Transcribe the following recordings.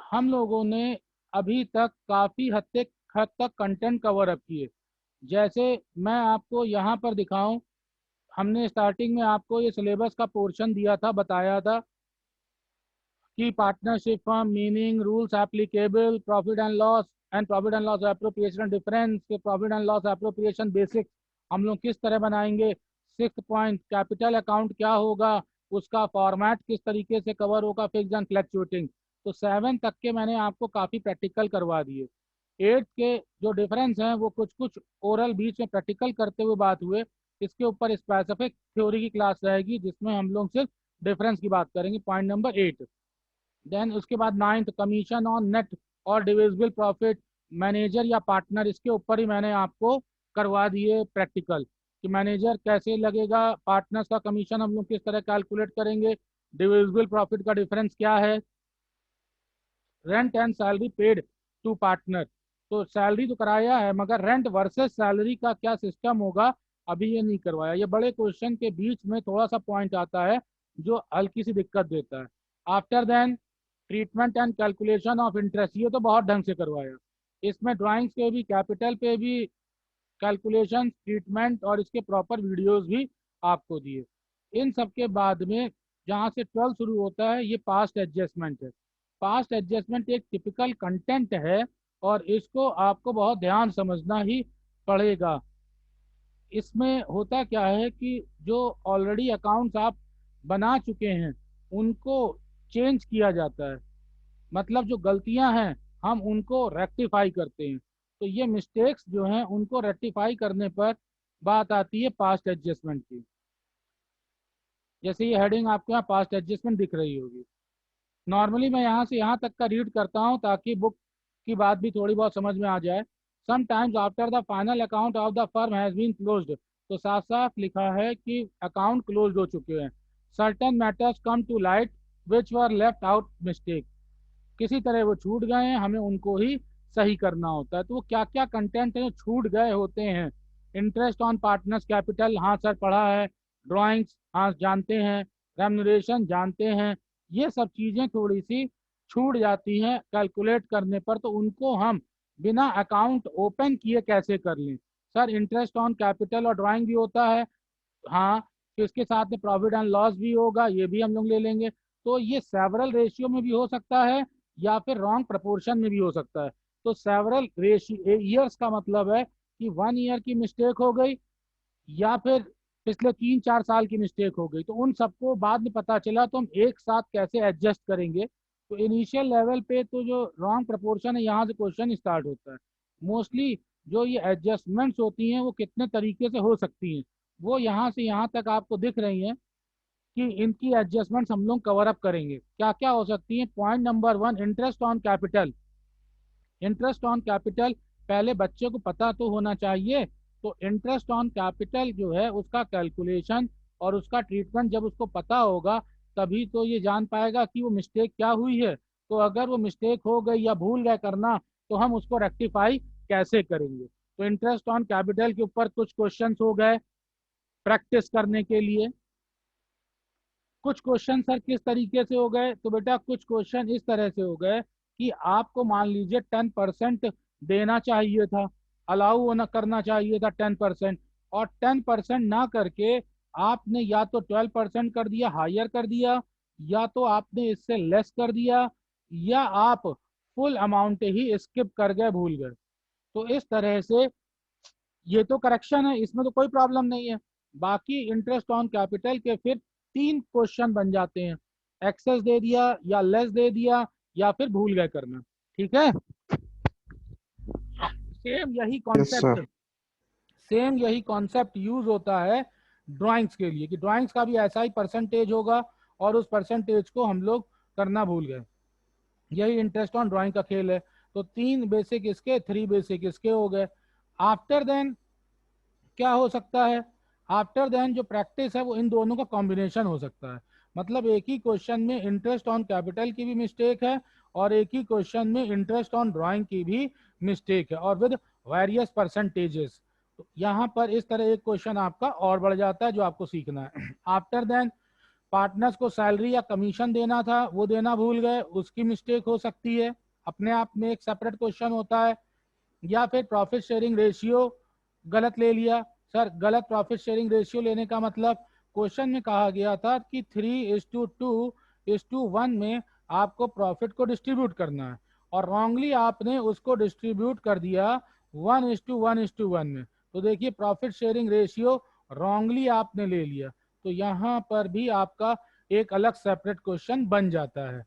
हम लोगों ने अभी तक काफ़ी हद तक कंटेंट कवर अप किए। जैसे मैं आपको यहाँ पर दिखाऊं, हमने स्टार्टिंग में आपको ये सिलेबस का पोर्शन दिया था, बताया था कि partnership firm, meaning, rules applicable, profit and loss appropriation difference, profit and loss appropriation basics हम लोग किस तरह बनाएंगे। 6th पॉइंट, कैपिटल अकाउंट क्या होगा, उसका फॉर्मेट किस तरीके से कवर होगा, फिक्स एंड फ्लैक्चुएटिंग। तो 7 तक के मैंने आपको काफ़ी प्रैक्टिकल करवा दिए। 8 के जो डिफरेंस हैं वो कुछ कुछ ओरल बीच में प्रैक्टिकल करते हुए बात हुए। इसके ऊपर स्पेसिफिक थ्योरी की क्लास रहेगी जिसमें हम लोग सिर्फ डिफरेंस की बात करेंगे, पॉइंट नंबर 8। देन उसके बाद 9th, कमीशन ऑन नेट और डिविजिबल प्रॉफिट, मैनेजर या पार्टनर, इसके ऊपर ही मैंने आपको करवा दिए प्रैक्टिकल कि मैनेजर कैसे लगेगा, पार्टनर्स का कमीशन हम लोग किस तरह कैलकुलेट करेंगे, डिविजिबल प्रॉफिट का डिफरेंस क्या है, rent and salary paid to partner. तो सैलरी तो कराया है मगर रेंट वर्सेस सैलरी का क्या सिस्टम होगा, अभी ये नहीं करवाया। ये बड़े क्वेश्चन के बीच में थोड़ा सा पॉइंट आता है जो हल्की सी दिक्कत देता है। After then, treatment and calculation of interest, ये तो बहुत ढंग से करवाया। इसमें ड्राइंग्स पे भी, कैपिटल पे भी कैलकुलेशन, ट्रीटमेंट और इसके प्रॉपर वीडियोस भी आपको दिए। इन सब के बाद में जहाँ से 12 शुरू होता है, ये पास्ट एडजस्टमेंट है। पास्ट एडजस्टमेंट एक टिपिकल कंटेंट है और इसको आपको बहुत ध्यान समझना ही पड़ेगा। इसमें होता क्या है कि जो ऑलरेडी अकाउंट्स आप बना चुके हैं उनको चेंज किया जाता है, मतलब जो गलतियां हैं हम उनको रेक्टिफाई करते हैं। तो ये मिस्टेक्स जो हैं उनको रेक्टिफाई करने पर बात आती है पास्ट एडजस्टमेंट की। जैसे ये हेडिंग आपको यहाँ पास्ट एडजस्टमेंट दिख रही होगी। नॉर्मली मैं यहाँ से यहाँ तक का रीड करता हूँ ताकि बुक की बात भी थोड़ी बहुत समझ में आ जाए। Sometimes after the final account of the firm has been closed, तो साफ साफ लिखा है कि अकाउंट क्लोज हो चुके हैं। Certain matters come to light which were left out mistake, किसी तरह वो छूट गए हैं, हमें उनको ही सही करना होता है। तो वो क्या क्या कंटेंट है जो छूट गए होते हैं। इंटरेस्ट ऑन पार्टनर्स कैपिटल, हाँ सर पढ़ा है। ड्राइंग्स, हाँ जानते हैं। रेम्यूनरेशन जानते हैं। ये सब चीज़ें थोड़ी सी छूट जाती हैं कैलकुलेट करने पर, तो उनको हम बिना अकाउंट ओपन किए कैसे कर लें। सर इंटरेस्ट ऑन कैपिटल और ड्राइंग भी होता है, हाँ, तो इसके साथ में प्रॉफिट एंड लॉस भी होगा, ये भी हम लोग ले लेंगे। तो ये सेवरल रेशियो में भी हो सकता है या फिर रॉन्ग प्रपोर्शन में भी हो सकता है। तो सेवरल रेशियो ईयर्स का मतलब है कि 1 ईयर की मिस्टेक हो गई या फिर पिछले 3-4 साल की मिस्टेक हो गई, तो उन सबको बाद में पता चला तो हम एक साथ कैसे एडजस्ट करेंगे। तो इनिशियल लेवल पे तो जो रॉन्ग प्रपोर्शन है यहाँ से क्वेश्चन स्टार्ट होता है। मोस्टली जो ये एडजस्टमेंट्स होती हैं वो कितने तरीके से हो सकती हैं, वो यहाँ से यहाँ तक आपको दिख रही हैं कि इनकी एडजस्टमेंट्स हम लोग कवर अप करेंगे। क्या क्या हो सकती हैं। Point number 1, interest on capital. Interest on capital पहले बच्चे को पता तो होना चाहिए। तो इंटरेस्ट ऑन कैपिटल जो है उसका कैलकुलेशन और उसका ट्रीटमेंट जब उसको पता होगा तभी तो ये जान पाएगा कि वो मिस्टेक क्या हुई है। तो अगर वो मिस्टेक हो गई या भूल गए करना तो हम उसको रेक्टिफाई कैसे करेंगे। तो इंटरेस्ट ऑन कैपिटल के ऊपर कुछ क्वेश्चंस हो गए प्रैक्टिस करने के लिए। कुछ क्वेश्चन सर किस तरीके से हो गए, तो बेटा कुछ क्वेश्चन इस तरह से हो गए कि आपको मान लीजिए 10% देना चाहिए था, अलाउ होना करना चाहिए था 10%, और 10% ना करके आपने या तो 12% कर दिया, हायर कर दिया, या तो आपने इससे लेस कर दिया, या आप फुल अमाउंट ही स्किप कर गए, भूल गए। तो इस तरह से ये तो करेक्शन है, इसमें तो कोई प्रॉब्लम नहीं है। बाकी इंटरेस्ट ऑन कैपिटल के फिर 3 क्वेश्चन बन जाते हैं, एक्सेस दे दिया या लेस दे दिया या फिर भूल गए करना। ठीक है। सेम यही यस कॉन्सेप्ट सर। सेम यही कॉन्सेप्ट यूज होता है ड्राइंग्स के लिए कि ड्राइंग्स का भी ऐसा ही परसेंटेज होगा और उस परसेंटेज को हम लोग करना भूल गए। यही इंटरेस्ट ऑन ड्राइंग का खेल है। तो 3 बेसिक इसके, 3 बेसिक इसके हो गए। आफ्टर देन क्या हो सकता है, आफ्टर देन जो प्रैक्टिस है वो इन दोनों का कॉम्बिनेशन हो सकता है। मतलब एक ही क्वेश्चन में इंटरेस्ट ऑन कैपिटल की भी मिस्टेक है और एक ही क्वेश्चन में इंटरेस्ट ऑन ड्राइंग की भी मिस्टेक है और विद वेरियस परसेंटेजेस। तो यहाँ पर इस तरह एक क्वेश्चन आपका और बढ़ जाता है जो आपको सीखना है। आफ्टर देन पार्टनर्स को सैलरी या कमीशन देना था, वो देना भूल गए, उसकी मिस्टेक हो सकती है, अपने आप में एक सेपरेट क्वेश्चन होता है। या फिर प्रॉफिट शेयरिंग रेशियो गलत ले लिया। सर गलत प्रॉफिट शेयरिंग रेशियो लेने का मतलब, क्वेश्चन में कहा गया था कि 3:2:1 में आपको प्रॉफिट को डिस्ट्रीब्यूट करना है, और रॉन्गली आपने उसको डिस्ट्रीब्यूट कर दिया 1:1:1 में। तो देखिए प्रॉफिट शेयरिंग रेशियो रॉन्गली आपने ले लिया, तो यहाँ पर भी आपका एक अलग सेपरेट क्वेश्चन बन जाता है।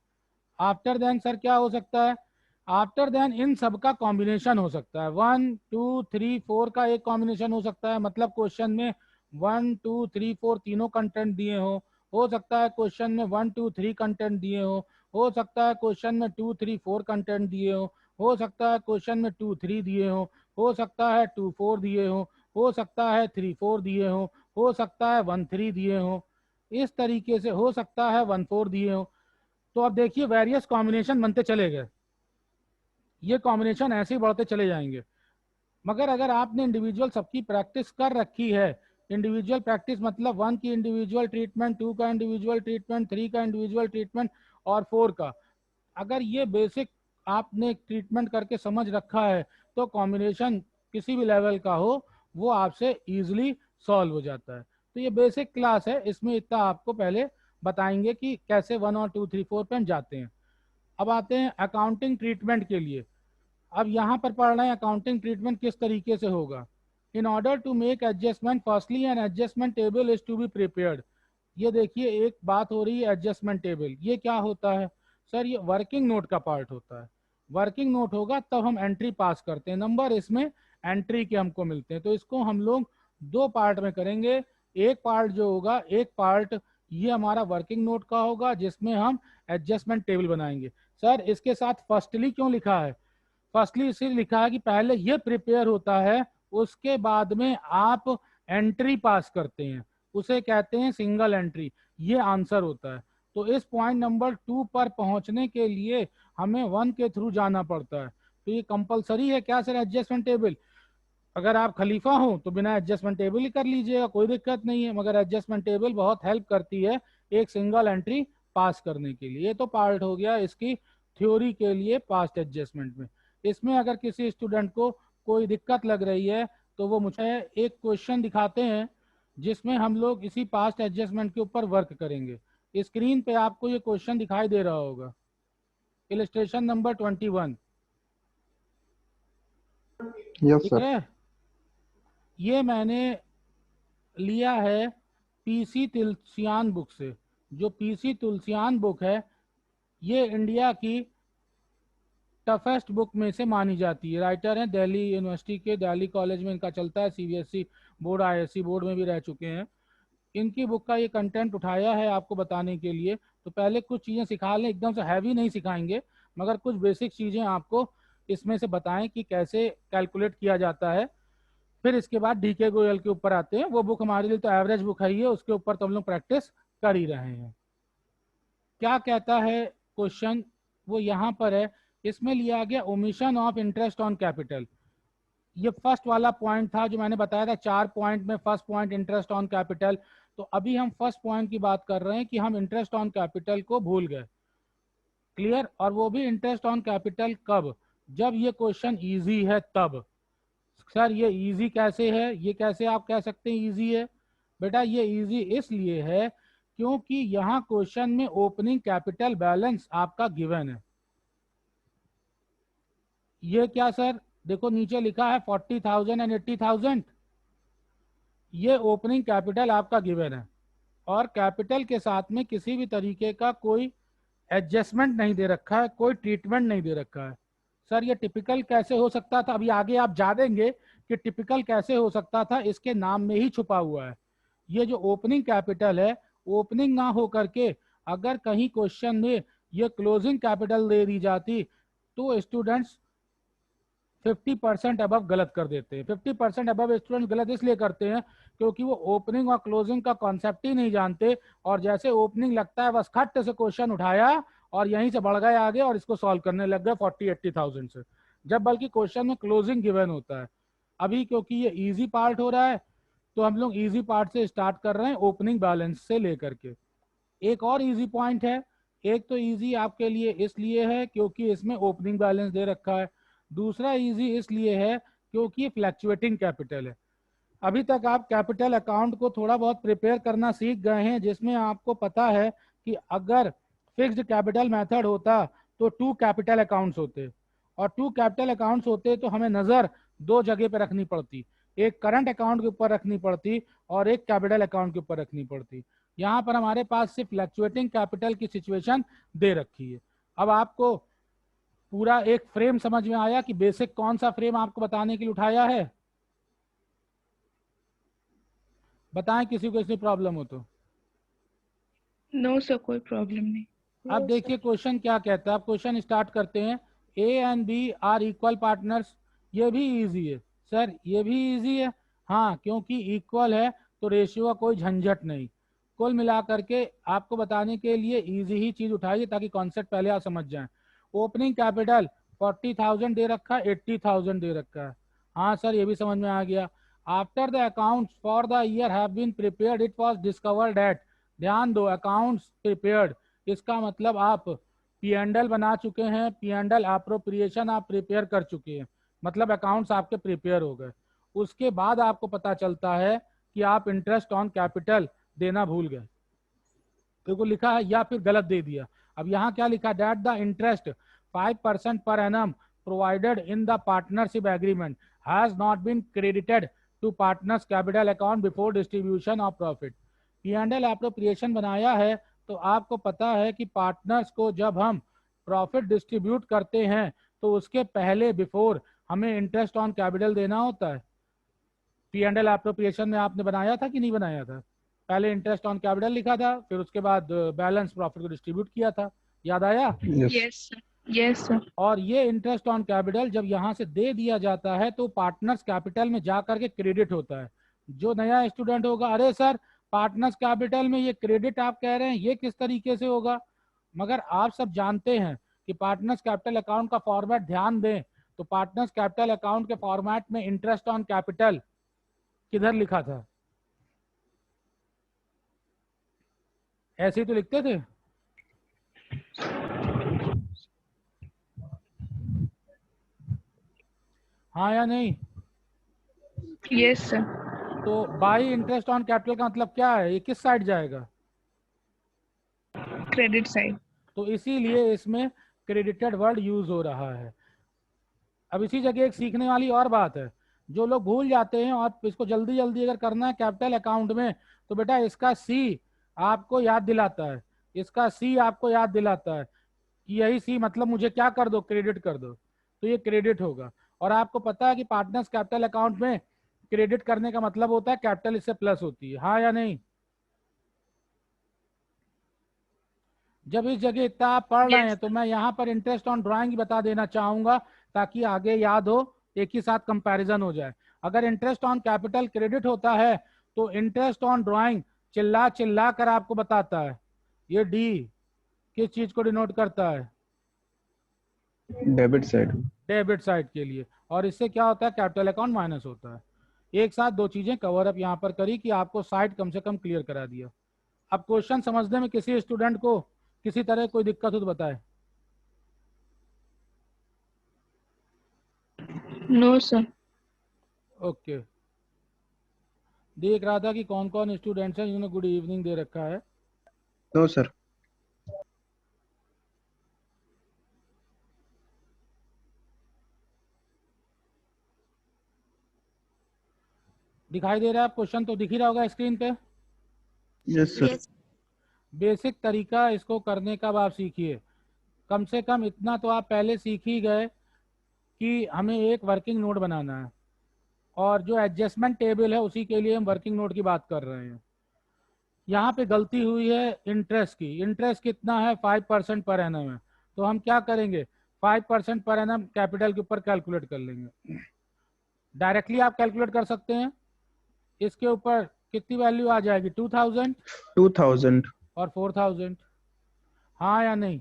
आफ्टर देन सर क्या हो सकता है? आफ्टर देन इन सब का कॉम्बिनेशन हो सकता है, 1 2 3 4 का एक कॉम्बिनेशन हो सकता है, मतलब क्वेश्चन में 1 2 3 4 तीनों कंटेंट दिए हो सकता है क्वेश्चन में 1 2 3 कंटेंट दिए हो सकता है क्वेश्चन में 2 3 4 कंटेंट दिए हो सकता है क्वेश्चन में 2 3 दिए हो सकता है 2 4 दिए हो सकता है 3 4 दिए हो सकता है 1 3 दिए हो, इस तरीके से हो सकता है 1 4 दिए हो। तो अब देखिए वेरियस कॉम्बिनेशन बनते चले गए, ये कॉम्बिनेशन ऐसे ही बढ़ते चले जाएंगे। मगर अगर आपने इंडिविजुअल सबकी प्रैक्टिस कर रखी है, इंडिविजुअल प्रैक्टिस मतलब 1 की इंडिविजुअल ट्रीटमेंट, 2 का इंडिविजुअल ट्रीटमेंट, 3 का इंडिविजुअल ट्रीटमेंट और 4 का, अगर ये बेसिक आपने ट्रीटमेंट करके समझ रखा है, तो कॉम्बिनेशन किसी भी लेवल का हो वो आपसे इजीली सॉल्व हो जाता है। तो ये बेसिक क्लास है, इसमें इतना आपको पहले बताएंगे कि कैसे 1 और 2 3 4 पे हम जाते हैं। अब आते हैं अकाउंटिंग ट्रीटमेंट के लिए। अब यहाँ पर पढ़ रहे हैं अकाउंटिंग ट्रीटमेंट किस तरीके से होगा। In order to make adjustment firstly an adjustment table is to be prepared. ये देखिए एक बात हो रही है एडजस्टमेंट टेबल, ये क्या होता है? सर ये वर्किंग नोट का पार्ट होता है। वर्किंग नोट होगा तब हम एंट्री पास करते हैं, नंबर इसमें एंट्री के हमको मिलते हैं। तो इसको हम लोग दो पार्ट में करेंगे। एक पार्ट जो होगा, एक पार्ट ये हमारा वर्किंग नोट का होगा जिसमें हम एडजस्टमेंट टेबल बनाएंगे। सर इसके साथ फर्स्टली क्यों लिखा है? फर्स्टली इसलिए लिखा है कि पहले ये प्रिपेयर होता है, उसके बाद में आप एंट्री पास करते हैं, उसे कहते हैं सिंगल एंट्री, ये आंसर होता है। तो इस पॉइंट नंबर 2 पर पहुंचने के लिए हमें 1 के थ्रू जाना पड़ता है। तो ये कंपलसरी है क्या सर एडजस्टमेंट टेबल? अगर आप खलीफा हो तो बिना एडजस्टमेंट टेबल ही कर लीजिएगा, कोई दिक्कत नहीं है, मगर एडजस्टमेंट टेबल बहुत हेल्प करती है एक सिंगल एंट्री पास करने के लिए। ये तो पार्ट हो गया इसकी थ्योरी के लिए पास्ट एडजस्टमेंट में। इसमें अगर किसी स्टूडेंट को कोई दिक्कत लग रही है तो वो मुझे एक क्वेश्चन दिखाते हैं जिसमें हम लोग इसी पास्ट एडजस्टमेंट के ऊपर वर्क करेंगे। स्क्रीन पे आपको ये क्वेश्चन दिखाई दे रहा होगा, इलस्ट्रेशन नंबर 21। यस ठीक सर। है, ये मैंने लिया है पीसी तुलसियान बुक से। जो पीसी तुलसियान बुक है ये इंडिया की टफेस्ट बुक में से मानी जाती है। राइटर हैं दिल्ली यूनिवर्सिटी के, दिल्ली कॉलेज में इनका चलता है, सीबीएसई बोर्ड आईएससी बोर्ड में भी रह चुके हैं। इनकी बुक का ये कंटेंट उठाया है आपको बताने के लिए। तो पहले कुछ चीज़ें सिखा लें, एकदम से हैवी नहीं सिखाएंगे, मगर कुछ बेसिक चीज़ें आपको इसमें से बताएं कि कैसे कैलकुलेट किया जाता है। फिर इसके बाद डीके गोयल के ऊपर आते हैं। वो बुक हमारे लिए तो एवरेज बुक है ही है, उसके ऊपर तो हम लोग प्रैक्टिस कर ही रहे हैं। क्या कहता है क्वेश्चन, वो यहाँ पर है। इसमें लिया गया omission of interest on capital. ये फर्स्ट वाला पॉइंट था जो मैंने बताया था 4 पॉइंट में, first point interest on capital. तो अभी हम फर्स्ट पॉइंट की बात कर रहे हैं कि हम इंटरेस्ट ऑन कैपिटल को भूल गए। क्लियर? और वो भी इंटरेस्ट ऑन कैपिटल कब? जब ये क्वेश्चन इजी है तब। सर ये इजी कैसे है, ये कैसे आप कह सकते हैं इजी है? बेटा ये इजी इसलिए है क्योंकि यहाँ क्वेश्चन में ओपनिंग कैपिटल बैलेंस आपका गिवन है। ये क्या सर? देखो नीचे लिखा है 40,000 एंड 80,000, ये ओपनिंग कैपिटल आपका गिवन है और कैपिटल के साथ में किसी भी तरीके का कोई एडजस्टमेंट नहीं दे रखा है, कोई ट्रीटमेंट नहीं दे रखा है। सर ये टिपिकल कैसे हो सकता था? अभी आगे आप जानेंगे कि टिपिकल कैसे हो सकता था, इसके नाम में ही छुपा हुआ है। ये जो ओपनिंग कैपिटल है, ओपनिंग ना हो करके अगर कहीं क्वेश्चन में ये क्लोजिंग कैपिटल दे दी जाती तो स्टूडेंट्स 50% अबव गलत कर देते हैं। 50% अबव स्टूडेंट गलत इसलिए करते हैं क्योंकि वो ओपनिंग और क्लोजिंग का कॉन्सेप्ट ही नहीं जानते, और जैसे ओपनिंग लगता है बस खट से क्वेश्चन उठाया और यहीं से बढ़ गए आगे और इसको सॉल्व करने लग गए 40-80,000 से, जब बल्कि क्वेश्चन में क्लोजिंग गिवन होता है। अभी क्योंकि ये इजी पार्ट हो रहा है तो हम लोग इजी पार्ट से स्टार्ट कर रहे हैं, ओपनिंग बैलेंस से लेकर के। एक और इजी पॉइंट है, एक तो इजी आपके लिए इसलिए है क्योंकि इसमें ओपनिंग बैलेंस दे रखा है, दूसरा इजी इसलिए है क्योंकि ये फ्लैक्चुएटिंग कैपिटल है। अभी तक आप कैपिटल अकाउंट को थोड़ा बहुत प्रिपेयर करना सीख गए हैं, जिसमें आपको पता है कि अगर फिक्स्ड कैपिटल मेथड होता तो 2 कैपिटल अकाउंट्स होते, और 2 कैपिटल अकाउंट्स होते तो हमें नज़र 2 जगह पे रखनी पड़ती, एक करंट अकाउंट के ऊपर रखनी पड़ती और एक कैपिटल अकाउंट के ऊपर रखनी पड़ती। यहाँ पर हमारे पास सिर्फ फ्लैक्चुएटिंग कैपिटल की सिचुएशन दे रखी है। अब आपको पूरा एक फ्रेम समझ में आया कि बेसिक कौन सा फ्रेम आपको बताने के लिए उठाया है? बताएं किसी को इसमें प्रॉब्लम हो तो। नो सर, कोई प्रॉब्लम नहीं। अब देखिए क्वेश्चन क्या कहता है, अब क्वेश्चन स्टार्ट करते हैं। A and B are equal partners, ये भी इजी है सर, ये भी इजी है। हाँ, क्योंकि इक्वल है तो रेशियो का कोई झंझट नहीं। कुल मिला करके आपको बताने के लिए इजी ही चीज उठाइए ताकि कॉन्सेप्ट पहले आप समझ जाएं। ओपनिंग कैपिटल 40,000 दे रखा है, 80,000 दे रखा है। हाँ सर, ये भी समझ में आ गया। After the accounts for the year have been prepared it was discovered at, ध्यान दो, अकाउंट्स प्रिपेयर्ड, इसका मतलब आप पी&एल बना चुके हैं, पी&एल अप्रोप्रिएशन आप प्रिपेयर कर चुके हैं, मतलब अकाउंट्स आपके प्रिपेयर हो गए। उसके बाद आपको पता चलता है कि आप इंटरेस्ट ऑन कैपिटल देना भूल गए, क्योंकि लिखा है या फिर गलत दे दिया। अब यहाँ क्या लिखा, date the interest 5% per annum provided in the partnership agreement has not been credited to partners capital account before distribution of profit. P and L appropriation बनाया है तो आपको पता है कि पार्टनर्स को जब हम प्रॉफिट डिस्ट्रीब्यूट करते हैं तो उसके पहले बिफोर हमें इंटरेस्ट ऑन कैपिटल देना होता है। पी&एल अप्रोप्रिएशन में आपने बनाया था कि नहीं बनाया था? पहले इंटरेस्ट ऑन कैपिटल लिखा था, फिर उसके बाद बैलेंस प्रॉफिट को डिस्ट्रीब्यूट किया था, याद आया? Yes sir, yes sir. और ये इंटरेस्ट ऑन कैपिटल जब यहाँ से दे दिया जाता है तो पार्टनर्स कैपिटल में जा करके क्रेडिट होता है। जो नया स्टूडेंट होगा, अरे सर पार्टनर्स कैपिटल में ये क्रेडिट आप कह रहे हैं, ये किस तरीके से होगा? मगर आप सब जानते हैं कि पार्टनर्स कैपिटल अकाउंट का फॉर्मेट ध्यान दें तो पार्टनर्स कैपिटल अकाउंट के फॉर्मेट में इंटरेस्ट ऑन कैपिटल किधर लिखा था? ऐसे ही तो लिखते थे। हाँ या नहीं? Yes sir. तो बाई इंटरेस्ट ऑन कैपिटल का मतलब क्या है, ये किस साइड जाएगा? Credit side. तो इसीलिए इसमें क्रेडिटेड वर्ड यूज हो रहा है। अब इसी जगह एक सीखने वाली और बात है, जो लोग भूल जाते हैं और इसको जल्दी जल्दी अगर करना है कैपिटल अकाउंट में, तो बेटा इसका सी आपको याद दिलाता है, इसका सी आपको याद दिलाता है कि यही सी मतलब मुझे क्या कर दो, क्रेडिट कर दो, तो ये क्रेडिट होगा। और आपको पता है कि पार्टनर्स कैपिटल अकाउंट में क्रेडिट करने का मतलब होता है कैपिटल इससे प्लस होती है, हाँ या नहीं? जब इस जगह इतना आप पढ़ रहे हैं यस तो मैं यहाँ पर इंटरेस्ट ऑन ड्राइंग बता देना चाहूंगा ताकि आगे याद हो, एक ही साथ कंपैरिजन हो जाए। अगर इंटरेस्ट ऑन कैपिटल क्रेडिट होता है तो इंटरेस्ट ऑन ड्राइंग चिल्ला चिल्ला कर आपको बताता है ये डी किस चीज को डिनोट करता है, डेबिट साइड। डेबिट साइड के लिए। और इससे क्या होता है, कैपिटल अकाउंट माइनस होता है। एक साथ दो चीजें कवर अप यहाँ पर करी कि आपको साइड कम से कम क्लियर करा दिया। अब क्वेश्चन समझने में किसी स्टूडेंट को किसी तरह कोई दिक्कत हो तो बताए। No sir. ओके, देख रहा था कि कौन कौन स्टूडेंट्स हैं जिन्होंने गुड इवनिंग दे रखा है। No sir. दिखाई दे रहा है क्वेश्चन, तो दिख ही रहा होगा स्क्रीन पे। Yes sir. बेसिक तरीका इसको करने का अब आप सीखिए, कम से कम इतना तो आप पहले सीख ही गए कि हमें एक वर्किंग नोट बनाना है, और जो एडजस्टमेंट टेबल है उसी के लिए हम वर्किंग नोट की बात कर रहे हैं। यहाँ पे गलती हुई है इंटरेस्ट की, इंटरेस्ट कितना है 5% पर एनम है, तो हम क्या करेंगे 5% पर एनम कैपिटल के ऊपर कैलकुलेट कर लेंगे। डायरेक्टली आप कैलकुलेट कर सकते हैं, इसके ऊपर कितनी वैल्यू आ जाएगी 2000 2000। और 4000, हाँ या नहीं?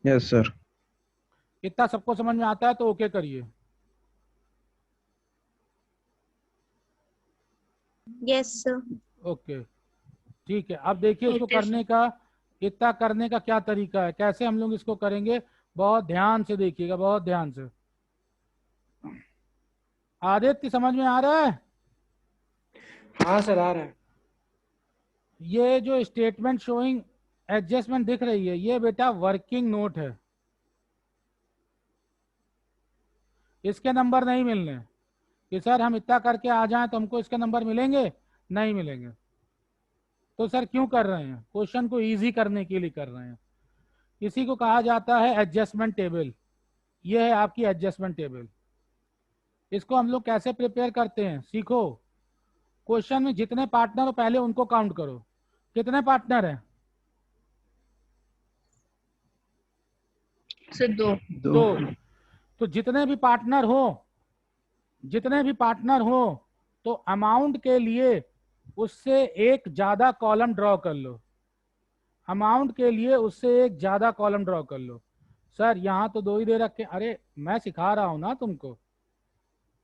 Yes sir. इतना सबको समझ में आता है तो ओके करिए। Yes sir. ओके ठीक है, अब देखिए इसको Okay, करने का, इतना करने का क्या तरीका है, कैसे हम लोग इसको करेंगे, बहुत ध्यान से देखिएगा, बहुत ध्यान से। आदित्य समझ में आ रहा है? हाँ सर आ रहा है। ये जो स्टेटमेंट शोइंग एडजस्टमेंट दिख रही है, ये बेटा वर्किंग नोट है, इसके नंबर नहीं मिलने कि सर हम इतना करके आ जाएं तो हमको इसके नंबर मिलेंगे, नहीं मिलेंगे। तो सर क्यों कर रहे हैं, क्वेश्चन को इजी करने के लिए कर रहे हैं। इसी को कहा जाता है एडजस्टमेंट टेबल। ये है आपकी एडजस्टमेंट टेबल। इसको हम लोग कैसे प्रिपेयर करते हैं, सीखो। क्वेश्चन में जितने पार्टनर हो पहले उनको काउंट करो, कितने पार्टनर हैं? सर 2। दो। तो जितने भी पार्टनर हो, जितने भी पार्टनर हो, तो अमाउंट के लिए उससे एक ज्यादा कॉलम ड्रॉ कर लो, अमाउंट के लिए उससे एक ज्यादा कॉलम ड्रॉ कर लो। सर यहाँ तो 2 ही दे रखे, अरे मैं सिखा रहा हूं ना तुमको,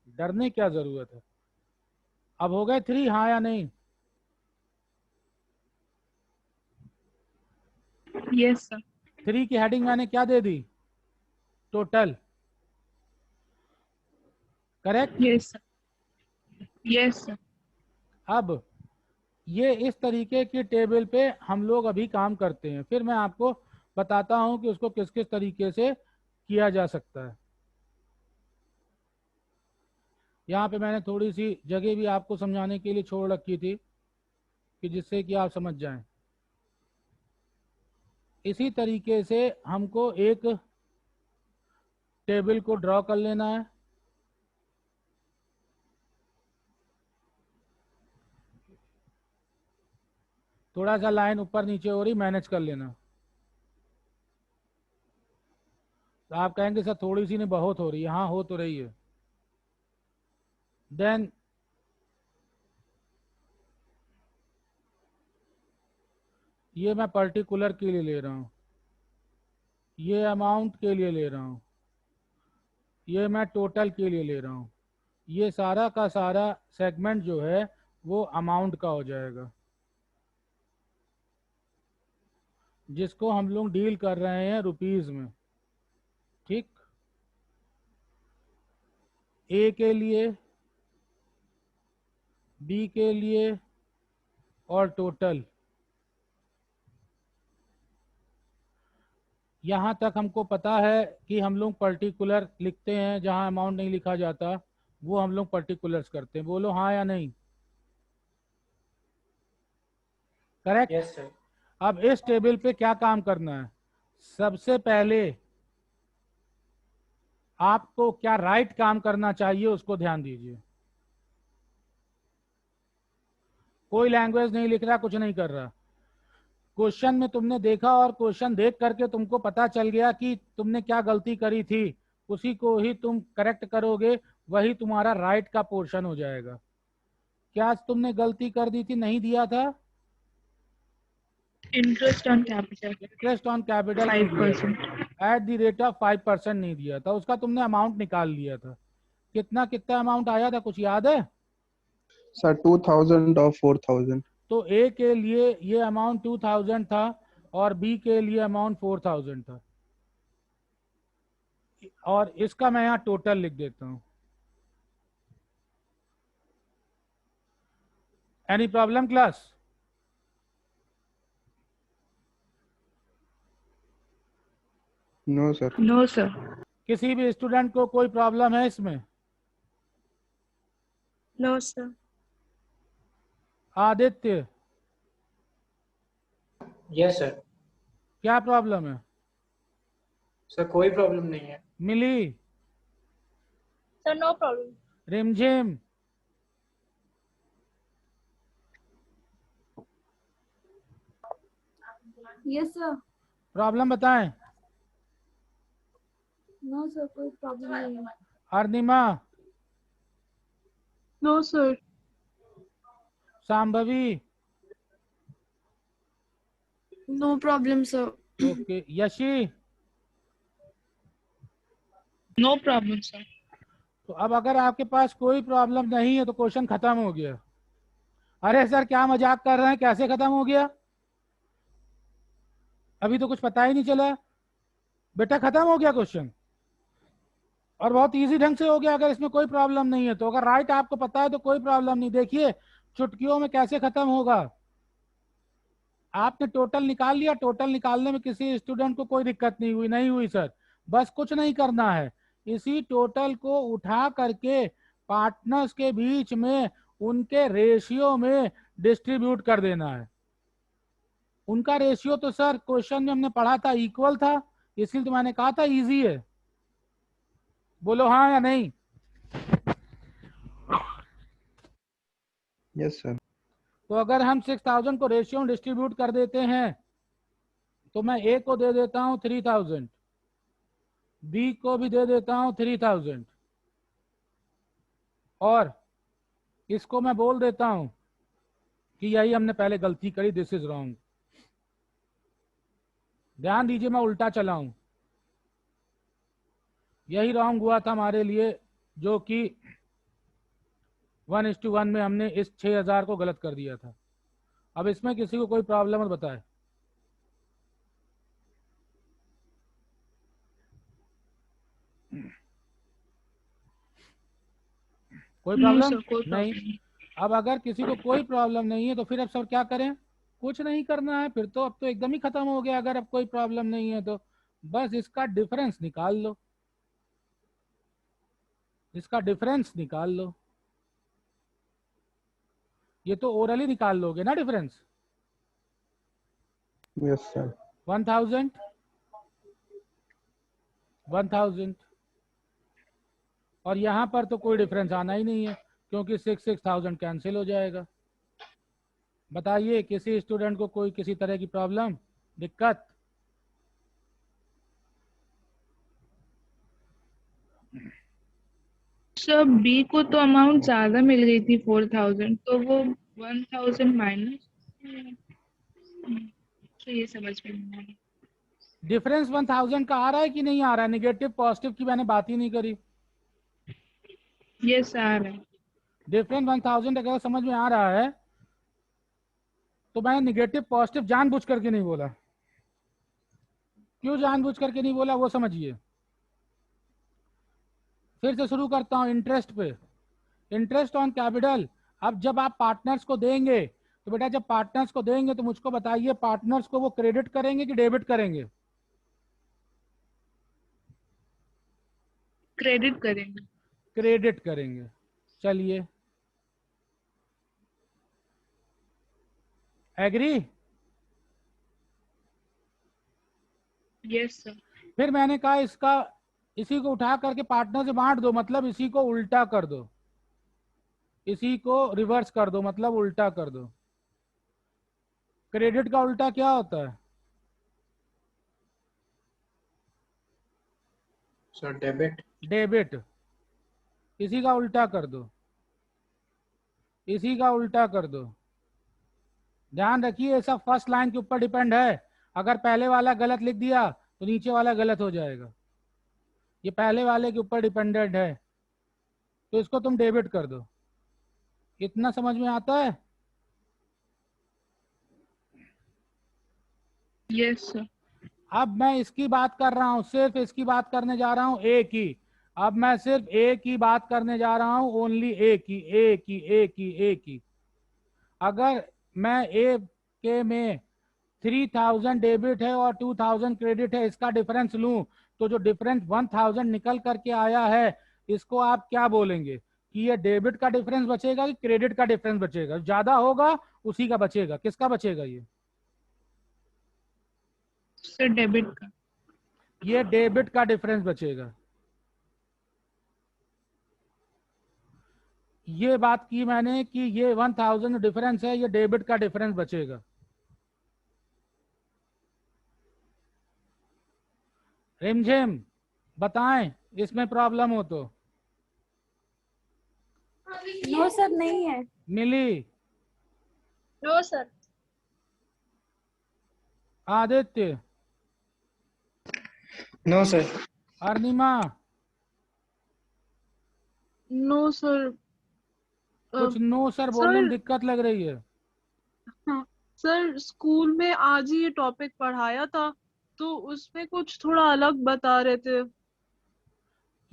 डरने क्या जरूरत है। अब हो गए 3, हाँ या नहीं? Yes sir. 3 की हेडिंग मैंने क्या दे दी, total, correct? Yes sir. Yes sir. अब ये इस तरीके की टेबल पे हम लोग अभी काम करते हैं, फिर मैं आपको बताता हूं कि उसको किस किस तरीके से किया जा सकता है। यहाँ पे मैंने थोड़ी सी जगह भी आपको समझाने के लिए छोड़ रखी थी कि जिससे कि आप समझ जाएं। इसी तरीके से हमको एक टेबल को ड्रॉ कर लेना है। थोड़ा सा लाइन ऊपर नीचे हो रही, मैनेज कर लेना। तो आप कहेंगे सर थोड़ी सी नहीं बहुत हो रही है, हाँ हो तो रही है। देन ये मैं पर्टिकुलर के लिए ले रहा हूँ, ये अमाउंट के लिए ले रहा हूँ, ये मैं टोटल के लिए ले रहा हूँ। ये सारा का सारा सेगमेंट जो है वो अमाउंट का हो जाएगा, जिसको हम लोग डील कर रहे हैं रुपीज में। ठीक, ए के लिए, बी के लिए और टोटल। यहाँ तक हमको पता है कि हम लोग पर्टिकुलर लिखते हैं, जहाँ अमाउंट नहीं लिखा जाता वो हम लोग पर्टिकुलर्स करते हैं। बोलो हाँ या नहीं, करेक्ट? Yes sir. अब इस टेबल पे क्या काम करना है, सबसे पहले आपको क्या राइट काम करना चाहिए उसको ध्यान दीजिए। कोई लैंग्वेज नहीं लिख रहा, कुछ नहीं कर रहा। क्वेश्चन में तुमने देखा और क्वेश्चन देख करके तुमको पता चल गया कि तुमने क्या गलती करी थी, उसी को ही तुम करेक्ट करोगे, वही तुम्हारा राइट का पोर्शन हो जाएगा। क्या तुमने गलती कर दी थी, नहीं दिया था? Interest on capital interest on capital नहीं दिया था, 5%. एट द रेट ऑफ 5% नहीं दिया था, उसका तुमने अमाउंट निकाल लिया था। कितना कितना अमाउंट आया था, कुछ याद है? Sir, 2000 or 4000. तो ए के लिए ये अमाउंट 2000 था और बी के लिए अमाउंट 4000 था। और इसका मैं यहाँ टोटल लिख देता हूँ। Any problem class? No, sir. No sir. किसी भी स्टूडेंट को कोई प्रॉब्लम है इसमें? No sir. Aditya, yes sir. क्या प्रॉब्लम है? सर कोई प्रॉब्लम नहीं है। मिली? Sir, no problem. रिमझिम? Yes, sir. प्रॉब्लम बताएं। No, sir, कोई प्रॉब्लम नहीं है। Arnima? No sir. Sambhavi? No problem, sir. Okay, Yeshi? No problem sir. तो अब अगर आपके पास कोई प्रॉब्लम नहीं है तो क्वेश्चन खत्म हो गया। अरे सर क्या मजाक कर रहे हैं, कैसे खत्म हो गया? अभी तो कुछ पता ही नहीं चला। बेटा खत्म हो गया क्वेश्चन, और बहुत इजी ढंग से हो गया। अगर इसमें कोई प्रॉब्लम नहीं है तो, अगर राइट आपको पता है तो कोई प्रॉब्लम नहीं। देखिए चुटकियों में कैसे खत्म होगा। आपने टोटल निकाल लिया, टोटल निकालने में किसी स्टूडेंट को कोई दिक्कत नहीं हुई? नहीं हुई सर। बस कुछ नहीं करना है, इसी टोटल को उठा करके पार्टनर्स के बीच में उनके रेशियो में डिस्ट्रीब्यूट कर देना है। उनका रेशियो तो सर क्वेश्चन में हमने पढ़ा था, इक्वल था, इसलिए तो मैंने कहा था इजी है। बोलो हाँ या नहीं। Yes, sir. तो अगर हम 6000 को रेशियो में डिस्ट्रीब्यूट कर देते हैं तो मैं ए को दे देता हूं 3000, बी को भी दे देता हूं 3000, और इसको मैं बोल देता हूं कि यही हमने पहले गलती करी, दिस इज रॉन्ग। ध्यान दीजिए मैं उल्टा चला हूं, यही रॉन्ग हुआ था हमारे लिए, जो कि 1:1 में हमने इस 6000 को गलत कर दिया था। अब इसमें किसी को कोई प्रॉब्लम है बताए? कोई No प्रॉब्लम sir, कोई नहीं। problem नहीं। अब अगर किसी को कोई प्रॉब्लम नहीं है तो फिर अब सर क्या करें? कुछ नहीं करना है फिर तो, अब तो एकदम ही खत्म हो गया। अगर अब कोई प्रॉब्लम नहीं है तो बस इसका डिफरेंस निकाल लो, इसका डिफरेंस निकाल लो। ये तो ओरली निकाल लोगे ना डिफरेंस। Yes, sir. 1000 1000, और यहाँ पर तो कोई डिफरेंस आना ही नहीं है क्योंकि 6000 कैंसिल हो जाएगा। बताइए किसी स्टूडेंट को कोई किसी तरह की प्रॉब्लम, दिक्कत? सर बी को तो अमाउंट ज्यादा मिल गई थी 4000, तो वो 1000 माइनस, तो ये समझ में नहीं आया। डिफरेंस 1000 का आ रहा है कि नहीं आ रहा है? निगेटिव पॉजिटिव की मैंने बात ही नहीं करी। यस आ रहा है। डिफरेंस 1000 अगर समझ में आ रहा है तो मैंने निगेटिव पॉजिटिव जानबूझ करके नहीं बोला। क्यों जानबूझ करके नहीं बोला वो समझिए। फिर से शुरू करता हूं इंटरेस्ट पे। इंटरेस्ट ऑन कैपिटल, अब जब आप पार्टनर्स को देंगे तो बेटा जब पार्टनर्स को देंगे तो मुझको बताइए पार्टनर्स को वो क्रेडिट करेंगे कि डेबिट करेंगे? क्रेडिट करेंगे। क्रेडिट करेंगे। चलिए एग्री? Yes sir. फिर मैंने कहा इसका, इसी को उठा करके पार्टनर से बांट दो, मतलब इसी को उल्टा कर दो, इसी को रिवर्स कर दो, मतलब उल्टा कर दो। क्रेडिट का उल्टा क्या होता है? Sir debit. डेबिट। इसी का उल्टा कर दो, इसी का उल्टा कर दो। ध्यान रखिए ये सब फर्स्ट लाइन के ऊपर डिपेंड है। अगर पहले वाला गलत लिख दिया तो नीचे वाला गलत हो जाएगा। ये पहले वाले के ऊपर डिपेंडेंट है, तो इसको तुम डेबिट कर दो। इतना समझ में आता है? Yes sir. अब मैं इसकी बात कर रहा हूं, सिर्फ इसकी बात करने जा रहा हूं ए की। अब मैं सिर्फ ए की बात करने जा रहा हूं, ओनली ए की, ए की, ए की, ए की। अगर मैं ए के में 3000 डेबिट है और 2000 क्रेडिट है, इसका डिफरेंस लूं तो जो डिफरेंस 1000 निकल करके आया है इसको आप क्या बोलेंगे कि ये डेबिट का डिफरेंस बचेगा कि क्रेडिट का डिफरेंस बचेगा? ज्यादा होगा उसी का बचेगा। किसका बचेगा? सर डेबिट का। ये डेबिट का डिफरेंस बचेगा। ये बात की मैंने कि ये 1000 डिफरेंस है, ये डेबिट का डिफरेंस बचेगा। रिमझिम बताएं इसमें प्रॉब्लम हो तो। नो सर नहीं है। मिली? No sir. Aditya? No sir. Arnima? No sir, कुछ नो सर बोलने में सर दिक्कत लग रही है। हाँ सर, स्कूल में आज ही ये टॉपिक पढ़ाया था तो उसमें कुछ थोड़ा अलग बता रहे थे।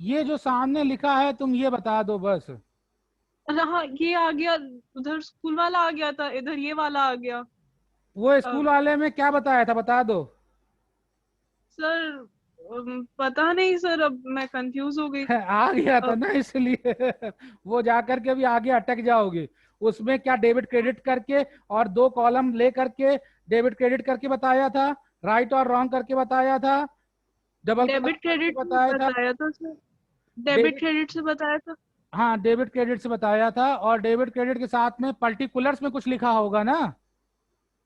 ये जो सामने लिखा है तुम ये बता दो बस। अरे हाँ, ये आ गया, उधर स्कूल वाला आ गया था, इधर ये वाला आ गया। वो अ, स्कूल वाले में क्या बताया था बता दो। सर पता नहीं सर, अब मैं कंफ्यूज हो गई। आ गया था अब ना इसलिए वो जाकर के भी आगे अटक जाओगे। उसमें क्या डेबिट क्रेडिट करके और दो कॉलम ले करके डेबिट क्रेडिट करके बताया था, राइट और रॉन्ग करके बताया था, डबल क्लास डेबिट करके क्रेडिट से बताया था। बताया था सर, डेबिट डेबिट, क्रेडिट से बताया था। हाँ डेबिट क्रेडिट से बताया था, और डेबिट क्रेडिट के साथ में पर्टिकुलर्स में कुछ लिखा होगा ना।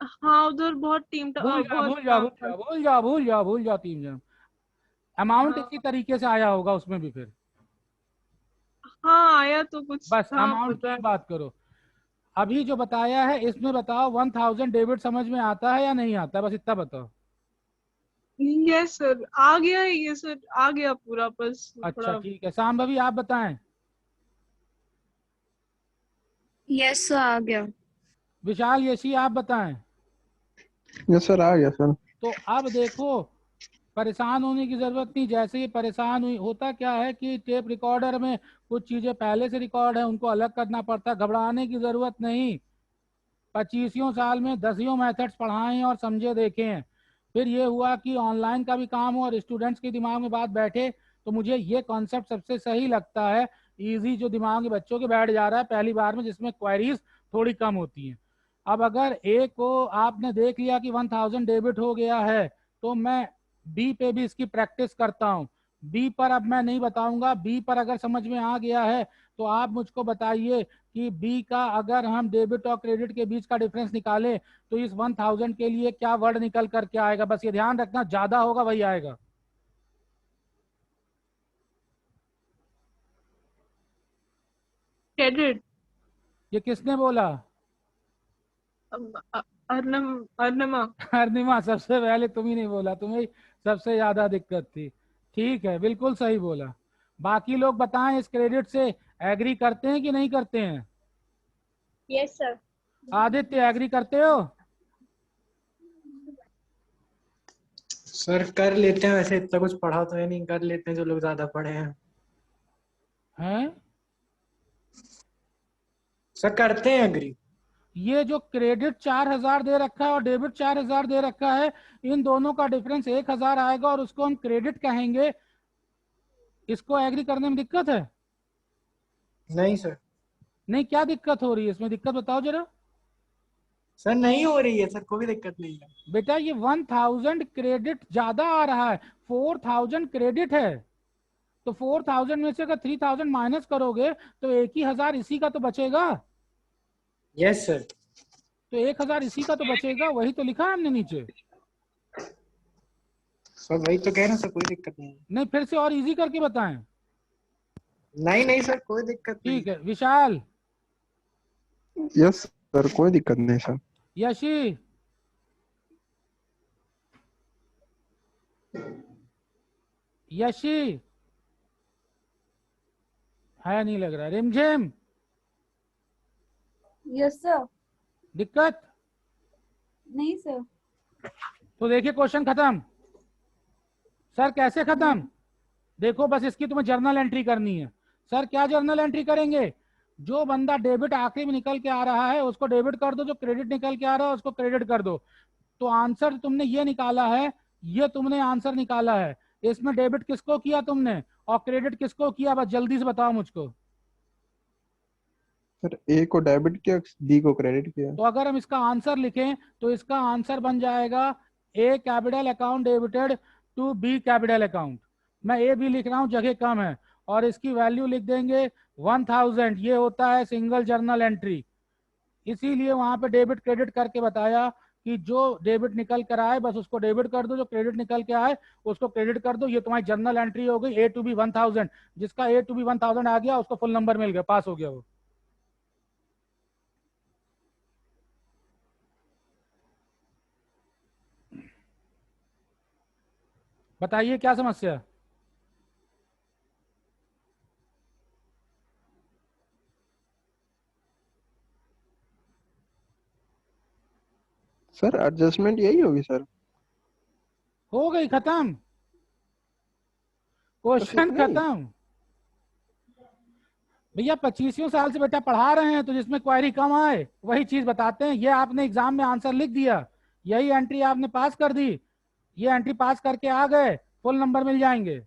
हाँ उधर बहुत भूल जा बहुत भूल जा भूल जा भूल जा भूल जा भूल जा 3 जन। अमाउंट हाँ इसी तरीके से आया होगा उसमें भी फिर। हाँ, आया तो कुछ बस था, अमाउंट पता की है। बात करो। अभी जो बताया है इसमें बताओ 1000 डेबिट समझ में आता है या नहीं आता है, बस इतना बताओ। यस सर, आ गया है ये सर, आ गया पूरा, बस अच्छा थोड़ा। ठीक है, शाम भाभी आप बताएं। यस सर, आ गया। विशाल यशी आप बताएं। यस सर, आ गया सर। तो अब देखो, परेशान होने की जरूरत नहीं। जैसे ही परेशान हुई, होता क्या है कि टेप रिकॉर्डर में कुछ चीजें पहले से रिकॉर्ड है, उनको अलग करना पड़ता है। घबराने की जरूरत नहीं। 25 साल में 10 मेथड्स पढ़ाए हैं और समझे देखे हैं। फिर ये हुआ कि ऑनलाइन का भी काम हो और स्टूडेंट्स के दिमाग में बात बैठे, तो मुझे ये कॉन्सेप्ट सबसे सही लगता है। इजी जो दिमाग में बच्चों के बैठ जा रहा है पहली बार में, जिसमें क्वेरीज थोड़ी कम होती हैं। अब अगर ए को आपने देख लिया कि 1000 डेबिट हो गया है, तो मैं बी पे भी इसकी प्रैक्टिस करता हूँ। बी पर अब मैं नहीं बताऊंगा। बी पर अगर समझ में आ गया है तो आप मुझको बताइए कि बी का अगर हम डेबिट और क्रेडिट के बीच का डिफरेंस निकालें तो इस 1000 के लिए क्या वर्ड निकल करके आएगा। बस ये ध्यान रखना, ज्यादा होगा वही आएगा। क्रेडिट। ये किसने बोला? अर्नम, अर्नमा। अर्निमा, सबसे पहले तुम ही नहीं बोला, तुम्हें सबसे ज्यादा दिक्कत थी। ठीक है, बिल्कुल सही बोला। बाकी लोग बताएं, इस क्रेडिट से एग्री करते हैं कि नहीं करते हैं? Yes sir. आदित्य एग्री करते हो? सर कर लेते हैं, वैसे इतना कुछ पढ़ा तो है नहीं, कर लेते हैं जो लोग ज्यादा पढ़े हैं। हैं? सर करते हैं एग्री। ये जो क्रेडिट 4000 दे रखा है और डेबिट 4000 दे रखा है, इन दोनों का डिफरेंस 1000 आएगा और उसको हम क्रेडिट कहेंगे। इसको एग्री करने में दिक्कत है? नहीं सर। नहीं, क्या दिक्कत हो रही है इसमें, दिक्कत बताओ जरा। सर नहीं हो रही है सर, कोई दिक्कत नहीं है। बेटा ये 1000 क्रेडिट ज्यादा आ रहा है, 4000 क्रेडिट है। तो 4000 में से अगर 3000 माइनस करोगे तो 1000 इसी का तो बचेगा। Yes sir. तो 1000 इसी का तो बचेगा, वही तो लिखा है हमने नीचे। सर वही तो कह रहे हैं सर, कोई दिक्कत नहीं है। नहीं, फिर से और इजी करके बताएं। नहीं नहीं सर, कोई दिक्कत नहीं ठीक है, विशाल। यस सर, कोई दिक्कत नहीं सर। यशी। यशी है नहीं लग रहा। रिमझिम, यस सर। दिक्कत? नहीं सर। तो देखिए क्वेश्चन खत्म। सर कैसे खत्म? देखो बस इसकी तुम्हें जर्नल एंट्री करनी है। सर क्या जर्नल एंट्री करेंगे? जो बंदा डेबिट आखिरी में निकल के आ रहा है उसको डेबिट कर दो, जो क्रेडिट निकल के आ रहा है उसको क्रेडिट कर दो। तो आंसर तुमने ये निकाला है, ये तुमने आंसर निकाला है। इसमें डेबिट किसको किया तुमने और क्रेडिट किसको किया, बस जल्दी से बताओ मुझको। सर ए को डेबिट किया, बी को क्रेडिट किया। तो अगर हम इसका आंसर लिखें तो इसका आंसर बन जाएगा A capital account debited to B capital account. मैं ए भी लिख रहा हूं, जगह कम है, और इसकी वैल्यू लिख देंगे 1000। ये होता है सिंगल जर्नल एंट्री। इसीलिए वहां पे डेबिट क्रेडिट करके बताया कि जो डेबिट निकल कर आए बस उसको डेबिट कर दो, जो क्रेडिट निकल के आए उसको क्रेडिट कर दो। ये तुम्हारी जर्नल एंट्री हो गई ए टू बी 1000। जिसका ए टू बी 1000 आ गया उसको फुल नंबर मिल गया, पास हो गया वो। बताइए क्या समस्या? सर एडजस्टमेंट यही होगी सर। हो गई खत्म, क्वेश्चन इतना ही? खत्म। भैया 25 साल से बेटा पढ़ा रहे हैं, तो जिसमें क्वेरी कम आए वही चीज बताते हैं। ये आपने एग्जाम में आंसर लिख दिया, यही एंट्री आपने पास कर दी, ये एंट्री पास करके आ गए, फुल नंबर मिल जाएंगे।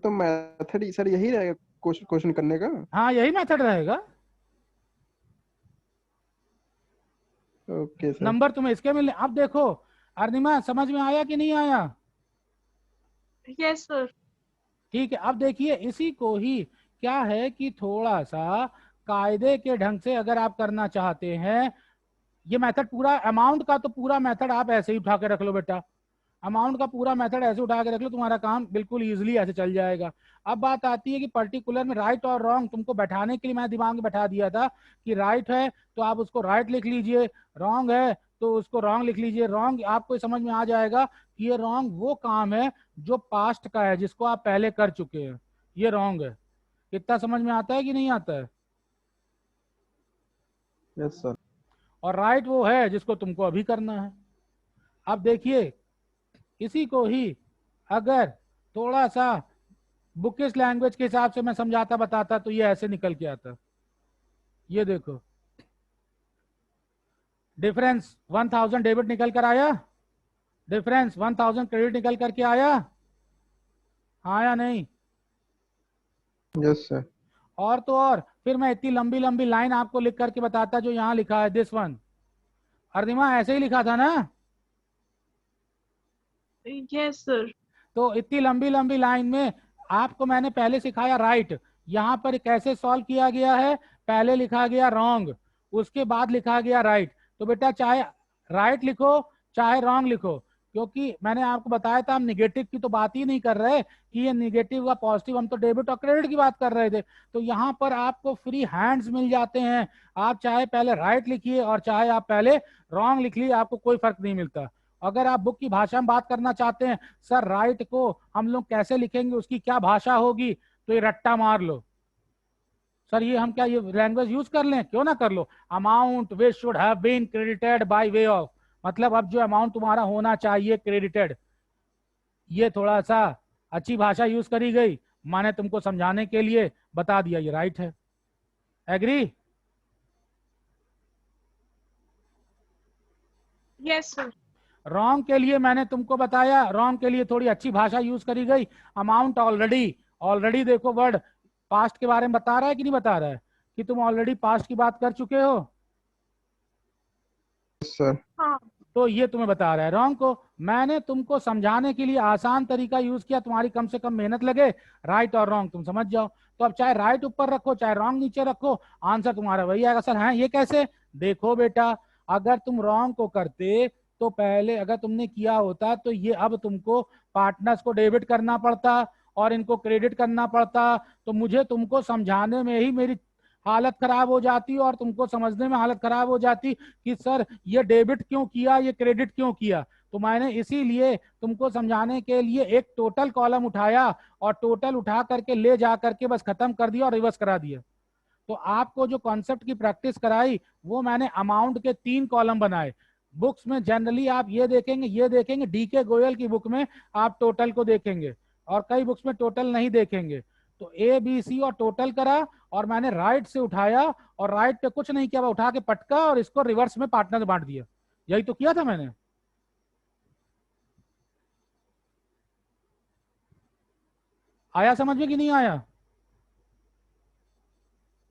तो मेथड सर यही रहेगा क्वेश्चन क्वेश्चन करने का? हाँ यही मेथड रहेगा। Okay sir. नंबर तुम्हें इसके मिलने। अब देखो अर्निमा, समझ में आया कि नहीं आया? Yes sir. ठीक है, अब देखिए इसी को ही क्या है कि थोड़ा सा कायदे के ढंग से अगर आप करना चाहते हैं, ये मेथड पूरा अमाउंट का, तो पूरा मेथड आप ऐसे ही उठा के रख लो बेटा, अमाउंट का पूरा मेथड ऐसे उठा के रख लो, तुम्हारा काम बिल्कुल इजीली ऐसे चल जाएगा। अब बात आती है कि पर्टिकुलर में राइट और रॉन्ग तुमको बैठाने के लिए मैं दिमाग में बैठा दिया था कि राइट है तो आप उसको राइट लिख लीजिए, रॉन्ग है तो उसको रॉन्ग लिख लीजिए। रॉन्ग आपको समझ में आ जाएगा कि ये रॉन्ग वो काम है जो पास्ट का है, जिसको आप पहले कर चुके हैं, ये रॉन्ग है। कितना समझ में आता है कि नहीं आता है? Yes sir. और राइट वो है जिसको तुमको अभी करना है। अब देखिए इसी को ही अगर थोड़ा सा बुकिश लैंग्वेज के हिसाब से मैं समझाता बताता तो ये ऐसे निकल के आता। ये देखो डिफरेंस 1000 डेबिट निकल कर आया, डिफरेंस 1000 क्रेडिट निकल करके आया, आया नहीं? Yes sir. और तो और फिर मैं इतनी लंबी लंबी लाइन आपको लिख करके बताता जो यहाँ लिखा है दिस वन। अर्दिमा ऐसे ही लिखा था ना? Yes sir. तो इतनी लंबी लंबी लाइन में आपको मैंने पहले सिखाया राइट, यहाँ पर कैसे सॉल्व किया गया है, पहले लिखा गया रॉन्ग, उसके बाद लिखा गया राइट। तो बेटा चाहे राइट लिखो चाहे रॉन्ग लिखो, क्योंकि मैंने आपको बताया था हम निगेटिव की तो बात ही नहीं कर रहे कि ये निगेटिव का पॉजिटिव, हम तो डेबिट और क्रेडिट की बात कर रहे थे। तो यहाँ पर आपको फ्री हैंड्स मिल जाते हैं, आप चाहे पहले राइट लिखिए और चाहे आप पहले रॉन्ग लिख लीजिए, आपको कोई फर्क नहीं मिलता। अगर आप बुक की भाषा में बात करना चाहते हैं, सर राइट को हम लोग कैसे लिखेंगे, उसकी क्या भाषा होगी, तो ये रट्टा मार लो सर, ये हम क्या ये लैंग्वेज यूज कर लें, क्यों ना कर लो। Amount which should have been credited by way of, मतलब अब जो अमाउंट तुम्हारा होना चाहिए क्रेडिटेड, ये थोड़ा सा अच्छी भाषा यूज करी गई, मैंने तुमको समझाने के लिए बता दिया ये राइट है। एग्री? Yes sir. रॉन्ग के लिए मैंने तुमको बताया, रॉन्ग के लिए थोड़ी अच्छी भाषा यूज करी गई। अमाउंट ऑलरेडी, ऑलरेडी देखो वर्ड पास्ट के बारे में बता रहा है कि नहीं बता रहा है कि तुम ऑलरेडी पास्ट की बात कर चुके हो? सर। हाँ। तो ये तुम्हें बता रहा है रॉन्ग को। मैंने तुमको समझाने के लिए आसान तरीका यूज किया, तुम्हारी कम से कम मेहनत लगे, राइट और रॉन्ग तुम समझ जाओ। तो अब चाहे राइट ऊपर रखो चाहे रॉन्ग नीचे रखो, आंसर तुम्हारा वही आएगा। सर हैं ये कैसे? देखो बेटा, अगर तुम रॉन्ग को करते तो पहले अगर तुमने किया होता तो ये अब तुमको पार्टनर्स को डेबिट करना पड़ता और इनको क्रेडिट करना पड़ता, तो मुझे तुमको समझाने में ही मेरी हालत खराब हो जाती और तुमको समझने में हालत खराब हो जाती कि सर ये डेबिट क्यों किया, ये क्रेडिट क्यों किया। तो मैंने इसीलिए तुमको समझाने के लिए एक टोटल कॉलम उठाया और टोटल उठा करके ले जा करके बस खत्म कर दिया और रिवर्स करा दिया। तो आपको जो कॉन्सेप्ट की प्रैक्टिस कराई वो मैंने अमाउंट के 3 कॉलम बनाए। बुक्स में जनरली आप ये देखेंगे डीके गोयल की बुक में आप टोटल को देखेंगे और कई बुक्स में टोटल नहीं देखेंगे। तो ए बी सी और टोटल करा और मैंने राइट से उठाया और राइट पे कुछ नहीं किया, उठा के पटका और इसको रिवर्स में पार्टनर बांट दिया। यही तो किया था मैंने। आया समझ में कि नहीं आया?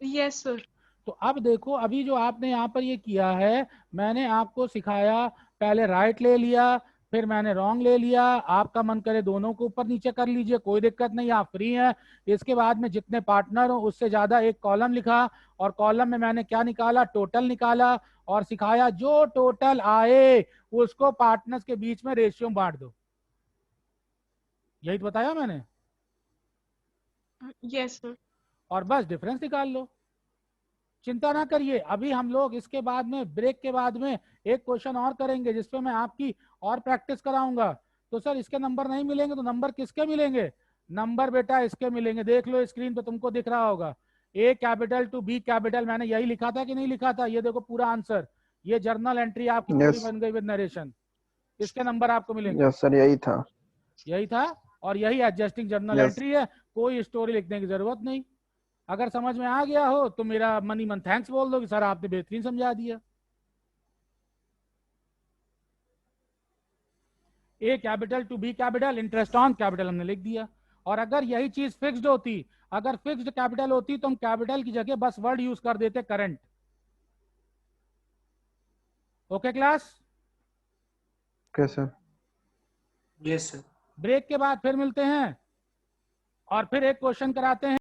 Yes sir. तो अब देखो अभी जो आपने यहाँ पर ये किया है, मैंने आपको सिखाया, पहले राइट ले लिया फिर मैंने रॉन्ग ले लिया। आपका मन करे दोनों को ऊपर नीचे कर लीजिए, कोई दिक्कत नहीं, आप फ्री हैं। इसके बाद में जितने पार्टनर हो उससे ज्यादा एक कॉलम लिखा और कॉलम में मैंने क्या निकाला, टोटल निकाला और सिखाया जो टोटल आए उसको पार्टनर्स के बीच में रेशियो में बांट दो। यही तो बताया मैंने। Yes sir. और बस डिफरेंस निकाल लो, चिंता ना करिए। अभी हम लोग इसके बाद में ब्रेक के बाद में एक क्वेश्चन और करेंगे जिसपे मैं आपकी और प्रैक्टिस कराऊंगा। तो सर इसके नंबर नहीं मिलेंगे तो नंबर किसके मिलेंगे? नंबर बेटा इसके मिलेंगे, देख लो स्क्रीन पे तुमको दिख रहा होगा, ए कैपिटल टू बी कैपिटल। मैंने यही लिखा था कि नहीं लिखा था? ये देखो पूरा आंसर, ये जर्नल एंट्री आपकी पूरी Yes. बन गई विद नरेशन। इसके नंबर आपको मिलेंगे। यस सर, यही था। यही था, और यही एडजस्टिंग जर्नल Yes. एंट्री है, कोई स्टोरी लिखने की जरूरत नहीं। अगर समझ में आ गया हो तो मेरा मनी मन थैंक्स बोल दो कि सर आपने बेहतरीन समझा दिया। A capital to B capital, interest on capital हमने लिख दिया। और अगर यही चीज फिक्स्ड होती, अगर फिक्स्ड कैपिटल होती तो हम कैपिटल की जगह बस वर्ड यूज कर देते current. Okay class? Okay sir. Yes sir. Break के बाद फिर मिलते हैं और फिर एक क्वेश्चन कराते हैं।